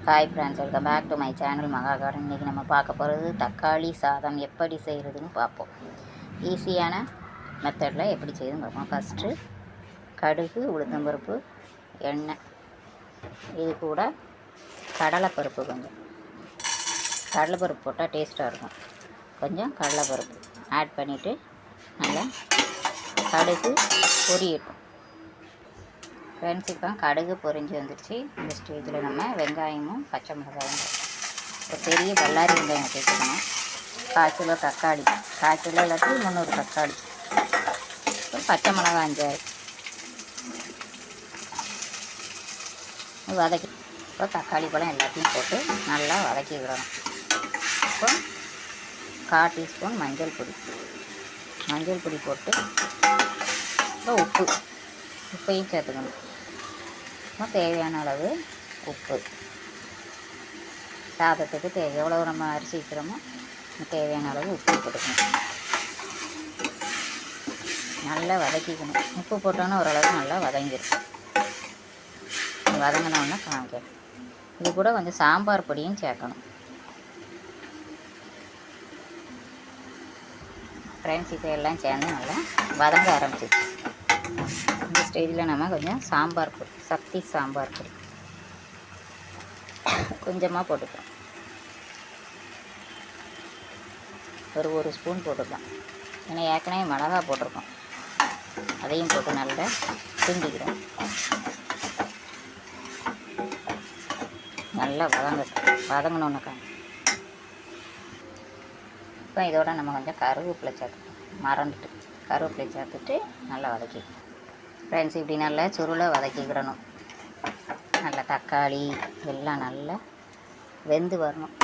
Hi friends, welcome back to my channel Maha garden. இன்றைக்கி நம்ம பார்க்க போகிறது தக்காளி சாதம் எப்படி செய்கிறதுன்னு பார்ப்போம். ஈஸியான மெத்தடில் எப்படி செய்யுதுன்னு பார்ப்போம். ஃபஸ்ட்டு கடுகு, உளுத்தம்பருப்பு, எண்ணெய், இது கூட கடலைப்பருப்பு, கொஞ்சம் கடலைப்பருப்பு போட்டால் டேஸ்ட்டாக இருக்கும். கொஞ்சம் கடலைப்பருப்பு ஆட் பண்ணிவிட்டு நல்லா கடுகு பொரியட்டும். ஃப்ரெண்ட்ஸ், இப்போ கடுகு பொரிஞ்சு வந்துடுச்சு. இந்த ஸ்டேஜில் நம்ம வெங்காயமும் பச்சை மிளகாயும் ஒரு பெரிய பல்லாரி வெங்காயம் சேர்த்துக்கணும். 1/4 கிலோ தக்காளி, 1/4 கிலோ இல்லாட்டி 300 தக்காளி, ஒரு பச்சை மிளகாய் 5 வதக்கி இப்போ தக்காளி பழம் எல்லாத்தையும் போட்டு நல்லா வதக்கி விடணும். இப்போ 1/4 டீஸ்பூன் மஞ்சள் பொடி போட்டு இப்போ உப்பையும் சேர்த்துக்கணும். தேவையான அளவு உப்பு, சாதத்துக்கு எவ்வளோ நம்ம அரிசி வைக்கிறோமோ தேவையான அளவு உப்பு போட்டுக்கணும். நல்லா வதக்கிக்கணும். உப்பு போட்டோன்னா ஓரளவுக்கு நல்லா வதங்கிடும். வதங்கினோன்னா காமிக்கணும். இது கூட கொஞ்சம் சாம்பார் பொடியும் சேர்க்கணும். ஃப்ரெண்ட்ஸ், இப்போ எல்லாம் சேர்ந்து நல்லா வதங்க ஆரம்பிச்சிச்சு. இந்த ஸ்டேஜில் நம்ம கொஞ்சம் சாம்பார் பொடி, சக்தி சாம்பார் பொடி கொஞ்சமாக போட்டுக்கலாம். ஒரு ஸ்பூன் போட்டுக்கலாம். ஏன்னா ஏற்கனவே மிளகா போட்டிருக்கோம். அதையும் போட்டு நல்லா கிண்டிக்கிறோம். நல்லா வதங்கணுன்னாக்கா இப்போ இதோட நம்ம கொஞ்சம் கருவேப்பிலை சேர்த்துட்டு நல்லா வதக்கிக்கணும். ஃப்ரெண்ட்ஸ், இப்படி நல்லா சுருளை வதக்கிக்கிடணும். நல்லா தக்காளி எல்லாம் நல்லா வெந்து வரணும்.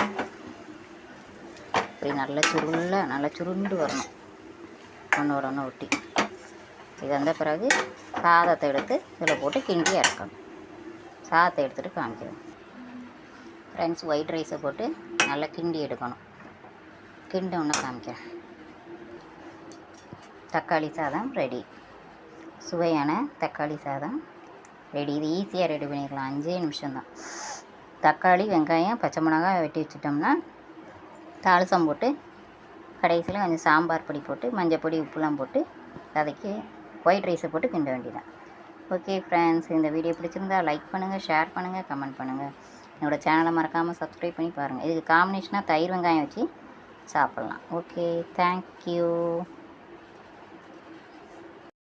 இப்படி நல்லா சுருண்டு வரணும், ஒன்றோட ஒன்று ஒட்டி. இது வந்த பிறகு சாதத்தை எடுத்து இதில் போட்டு கிண்டி இறக்கணும். சாதத்தை எடுத்துகிட்டு காமிக்கிறோம். ஃப்ரெண்ட்ஸ், ஒயிட் ரைஸை போட்டு நல்லா கிண்டி எடுக்கணும். கிண்டவுன்னு காமிக்கிறேன். தக்காளி சாதம் ரெடி. சுவையான தக்காளி சாதம் ரெடி. இது ஈஸியாக ரெடி பண்ணிடலாம். 5 நிமிஷம்தான். தக்காளி, வெங்காயம், பச்சை மிளகாய் வெட்டி வச்சுட்டோம்னா தாளிசம் போட்டு கடைசியில் கொஞ்சம் சாம்பார் பொடி போட்டு மஞ்சள் பொடி உப்புலாம் போட்டு வதக்கி ஒயிட் ரைஸை போட்டு கிண்ட வேண்டியதான். ஓகே ஃப்ரெண்ட்ஸ், இந்த வீடியோ பிடிச்சிருந்தா லைக் பண்ணுங்கள், ஷேர் பண்ணுங்கள், கமெண்ட் பண்ணுங்கள். என்னோடய சேனலை மறக்காமல் சப்ஸ்கிரைப் பண்ணி பாருங்கள். இதுக்கு காம்பினேஷனாக தயிர் வெங்காயம் வச்சு சாப்பிட்லாம். Okay, thank you.